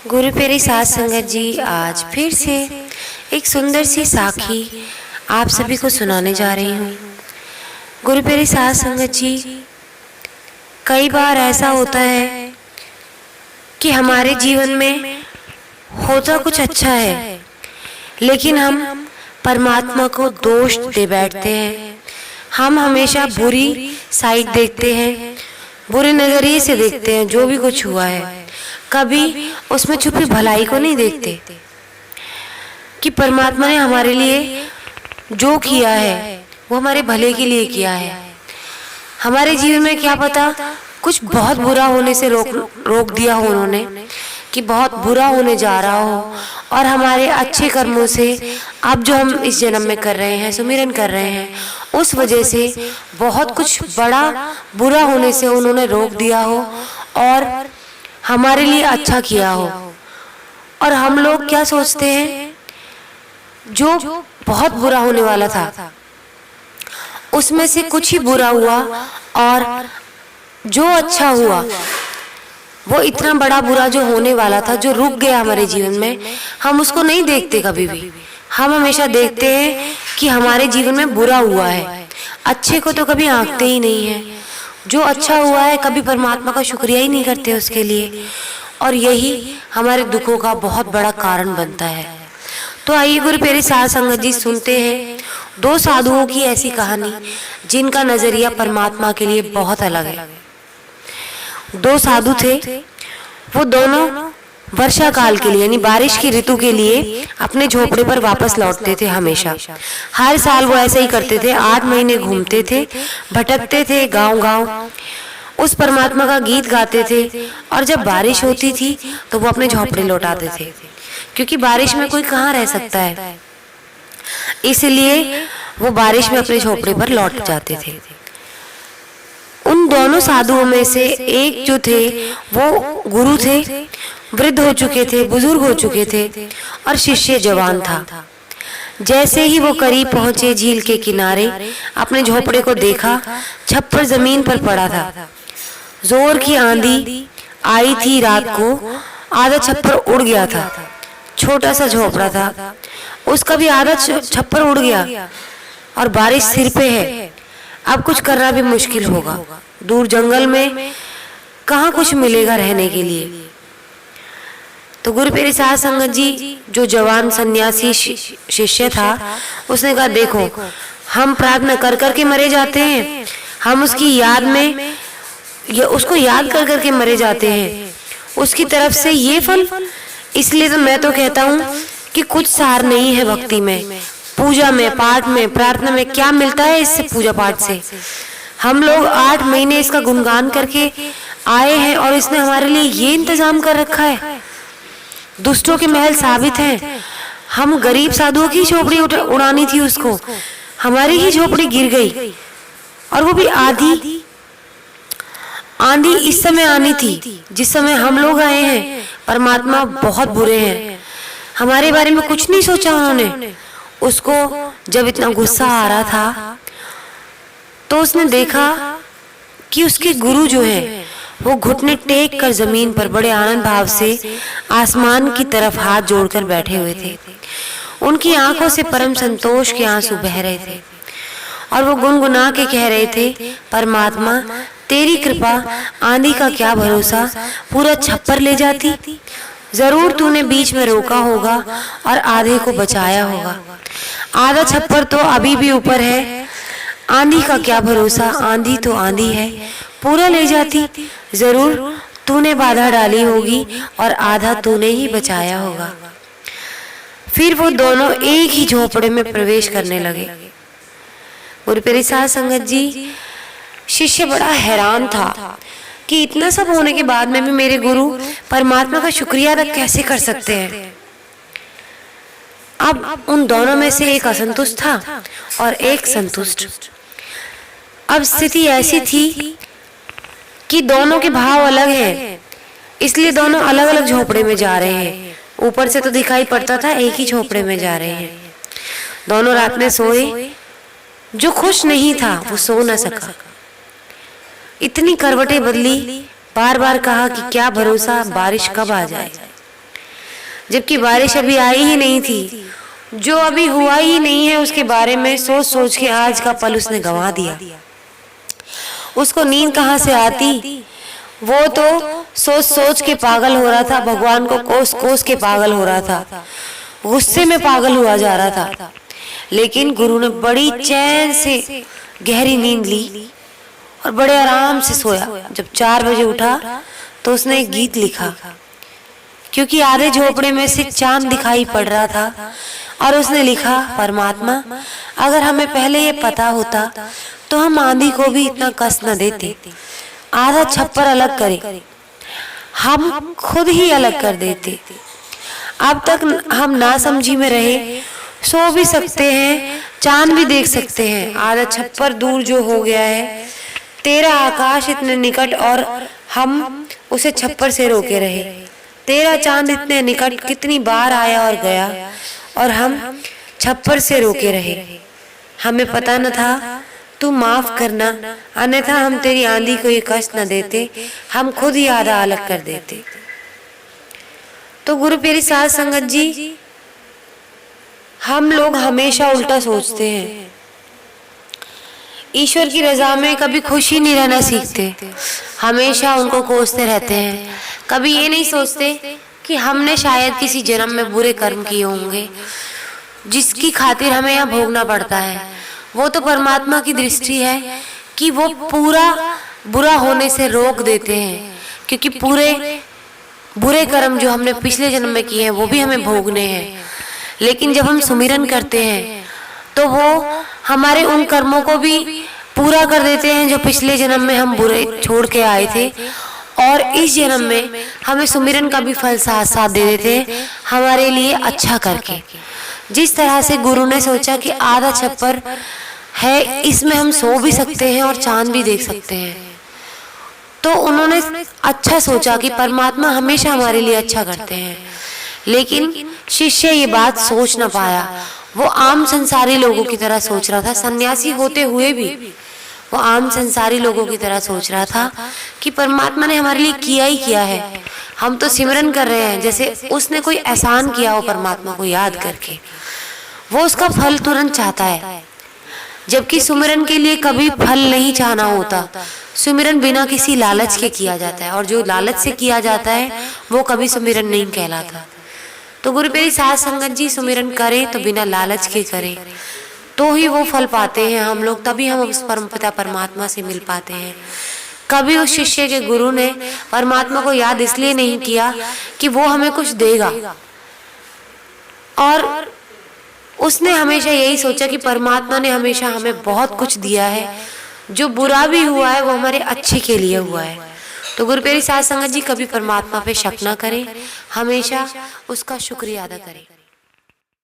गुरु प्यारी साध संगत जी, आज फिर से एक सुंदर सी साखी आप सभी को सुनाने जा रही हूँ। गुरु प्यारी साध संगत जी, कई बार ऐसा होता है कि हमारे जीवन में होता कुछ अच्छा है, लेकिन हम परमात्मा को दोष दे बैठते हैं। हम हमेशा बुरी साइड देखते हैं, बुरे नजरिए से देखते हैं जो भी कुछ हुआ है। कभी उसमें छुपी भलाई को नहीं देखते कि परमात्मा ने हमारे लिए जो किया है वो हमारे भले के लिए किया है। हमारे जीवन में क्या पता कुछ बहुत बुरा होने से रोक दिया हो उन्होंने, कि बहुत बुरा होने जा रहा हो, और हमारे अच्छे कर्मों से अब जो हम इस जन्म में कर रहे हैं, सुमिरन कर रहे हैं, उस वजह से बहुत कुछ बड़ा बुरा होने से उन्होंने रोक दिया हो और हमारे लिए अच्छा किया हो। और हम लोग क्या सोचते हैं, जो बहुत बुरा होने वाला था उसमें से कुछ ही बुरा हुआ, और जो अच्छा हुआ वो इतना बड़ा बुरा जो होने वाला था, जो रुक गया हमारे जीवन में, हम उसको नहीं देखते कभी भी। हम हमेशा देखते हैं कि हमारे जीवन में बुरा हुआ है, अच्छे को तो कभी आंकते ही नहीं है। जो अच्छा हुआ है कभी परमात्मा का शुक्रिया ही नहीं करते उसके लिए, और यही हमारे दुखों का बहुत बड़ा कारण बनता है। तो आइए गुरु प्यारे साध संगत जी, सुनते हैं दो साधुओं की ऐसी कहानी जिनका नजरिया परमात्मा के लिए बहुत अलग है। दो साधु थे, वो दोनों वर्षा काल के लिए यानी बारिश की ऋतु के लिए अपने झोपड़े पर वापस लौटते थे। हमेशा हर साल वो ऐसे ही करते थे। 8 महीने घूमते थे, भटकते थे गांव गांव, उस परमात्मा का गीत गाते थे, और जब बारिश होती थी तो वो अपने झोपड़े लौटाते थे, क्योंकि बारिश में कोई कहाँ रह सकता है, इसलिए वो बारिश में अपने झोपड़े पर लौट जाते थे। उन दोनों साधुओं में से एक जो थे वो गुरु थे, वृद्ध हो चुके थे, बुजुर्ग हो चुके थे, और शिष्य जवान था। जैसे ही वो करीब पहुंचे झील के किनारे, अपने झोपड़े को देखा, छप्पर जमीन पर पड़ा था। जोर की आंधी आई थी रात को, आधा छप्पर उड़ गया था। छोटा सा झोपड़ा था, उसका भी आधा छप्पर उड़ गया, और बारिश सिर पे है। अब कुछ करना भी मुश्किल होगा। दूर जंगल में कहाँ कुछ मिलेगा रहने के लिए। तो गुरु प्यारे साध संगत जी, जो जवान सन्यासी शिष्य था, उसने कहा, देखो हम प्रार्थना कर करके मरे जाते हैं, हम उसकी याद में उसको याद कर करके मरे जाते हैं, उसकी तरफ से ये फल। इसलिए तो मैं तो कहता हूँ कि कुछ सार नहीं है भक्ति में, पूजा में, पाठ में, प्रार्थना में। क्या मिलता है इससे, पूजा पाठ से? हम लोग 8 महीने इसका गुणगान करके आए हैं, और इसने हमारे लिए ये इंतजाम कर रखा है। दुष्टों के महल साबित हैं। हम गरीब साधुओं की झोपड़ी उड़ानी थी उसको, हमारी ही झोपड़ी गिर गई, और वो भी आंधी इस समय आनी थी जिस समय हम लोग आए हैं। परमात्मा बहुत बुरे हैं, हमारे बारे में कुछ नहीं सोचा उन्होंने। उसको जब इतना गुस्सा आ रहा था तो उसने देखा कि उसके गुरु जो है वो घुटने टेक कर जमीन पर बड़े आनंद भाव से आसमान की तरफ हाथ जोड़कर बैठे हुए थे। उनकी आंखों से परम संतोष के आंसू बह रहे थे, और वो गुनगुना के कह रहे थे, परमात्मा तेरी कृपा, आंधी का क्या भरोसा, पूरा छप्पर ले जाती। जरूर तूने बीच में रोका होगा और आधे को बचाया होगा। आधा छप्पर तो अभी भी ऊपर है। आंधी का क्या भरोसा, आंधी तो आंधी है, पूरा ले जाती। जरूर तूने बाधा डाली होगी और आधा तूने ही बचाया होगा। फिर वो दोनों एक ही झोपड़े में प्रवेश करने लगे। गुरु प्यारे साध संगत जी, शिष्य बड़ा हैरान था कि इतना सब होने के बाद में भी मेरे गुरु परमात्मा का शुक्रिया अदा कैसे कर सकते हैं। अब उन दोनों में से एक असंतुष्ट था और एक संतुष्ट। अब स्थिति ऐसी थी कि दोनों के भाव अलग हैं, इसलिए दोनों अलग अलग झोपड़े में जा रहे हैं। ऊपर से तो दिखाई पड़ता था एक ही झोपड़े में जा रहे हैं। दोनों रात में सोए। जो खुश नहीं था वो सो न सका। इतनी करवटें बदली, बार बार कहा कि क्या भरोसा बारिश कब आ जाए। जबकि बारिश अभी आई ही नहीं थी। जो अभी हुआ ही नहीं है उसके बारे में सोच सोच के आज का पल उसने गंवा दिया। उसको नींद कहाँ से आती, वो तो सोच सोच के पागल हो रहा था, भगवान को कोस कोस के पागल हो रहा था, गुस्से में पागल हुआ जा रहा था। लेकिन गुरु ने बड़ी चैन से गहरी नींद ली और बड़े आराम से सोया। जब 4 बजे उठा तो उसने एक गीत लिखा, क्योंकि आधे झोपड़े में से चांद दिखाई पड़ रहा था। और उसने लिखा, परमात्मा अगर हमें पहले ये पता होता तो हम आंधी को भी इतना कष्ट न देते, आधा छप्पर अलग करे, हम खुद ही अलग कर देते। अब तक हम नासमझी में रहे, सो भी सकते हैं, चांद भी देख सकते हैं, आधा छप्पर दूर जो हो गया है, तेरा आकाश इतने निकट और हम उसे छप्पर से रोके रहे। तेरा चांद इतने निकट कितनी बार आया और गया और हम छप्पर से रोके रहे। हमें पता न था, तू माफ करना, अन्यथा हम तेरी आंधी को ये कष्ट न देते, हम खुद ही आधा अलग कर देते। तो गुरु प्यारी साध संगत जी, हम लोग हमेशा उल्टा सोचते हैं, ईश्वर की रजा में कभी खुशी नहीं रहना सीखते, हमेशा उनको कोसते रहते हैं। कभी ये नहीं सोचते कि हमने शायद किसी जन्म में बुरे कर्म किए होंगे जिसकी खातिर हमें यहाँ भोगना पड़ता है। वो तो परमात्मा की दृष्टि है कि वो पूरा बुरा होने से रोक देते हैं, क्योंकि पूरे बुरे कर्म जो हमने पिछले जन्म में किए हैं वो भी हमें भोगने हैं। लेकिन जब हम सुमिरन करते हैं तो वो हमारे उन कर्मों को भी पूरा कर देते हैं जो पिछले जन्म में हम बुरे छोड़ के आए थे, और इस जन्म में हमें सुमिरन का भी फल साथ साथ दे देते हैं हमारे लिए अच्छा करके। जिस तरह से गुरु ने सोचा कि आधा छप्पर है, इसमें हम सो भी सकते हैं और चांद भी देख सकते हैं, तो उन्होंने अच्छा सोचा कि परमात्मा हमेशा हमारे लिए अच्छा करते हैं। लेकिन शिष्य ये बात सोच ना पाया, वो आम संसारी लोगों की तरह सोच रहा था। सन्यासी होते हुए भी वो आम संसारी लोगों की तरह सोच रहा था कि परमात्मा ने हमारे लिए किया ही किया है, हम तो सिमरन कर रहे हैं जैसे उसने कोई एहसान किया हो परमात्मा को याद करके। वो उसका फल तुरंत चाहता है, जबकि सुमिरन के लिए कभी फल नहीं चाहना होता। सुमिरन बिना किसी लालच के किया जाता है, और जो लालच से किया जाता है वो कभी सुमिरन नहीं कहलाता। तो गुरु प्यारी साध संगत जी, सुमिरन करें तो बिना लालच के करें, तो ही वो फल पाते हैं हम लोग, तभी हम उस परमपिता परमात्मा से मिल पाते हैं। कभी उस शिष्य के गुरु ने परमात्मा को याद इसलिए नहीं किया कि वो हमें कुछ देगा, और उसने हमेशा यही सोचा कि परमात्मा ने हमेशा हमें बहुत कुछ दिया है, जो बुरा भी हुआ है वो हमारे अच्छे के लिए हुआ है। तो गुरु प्यारी साध संगत जी, कभी परमात्मा पे शक ना करें, हमेशा उसका शुक्रिया अदा करें।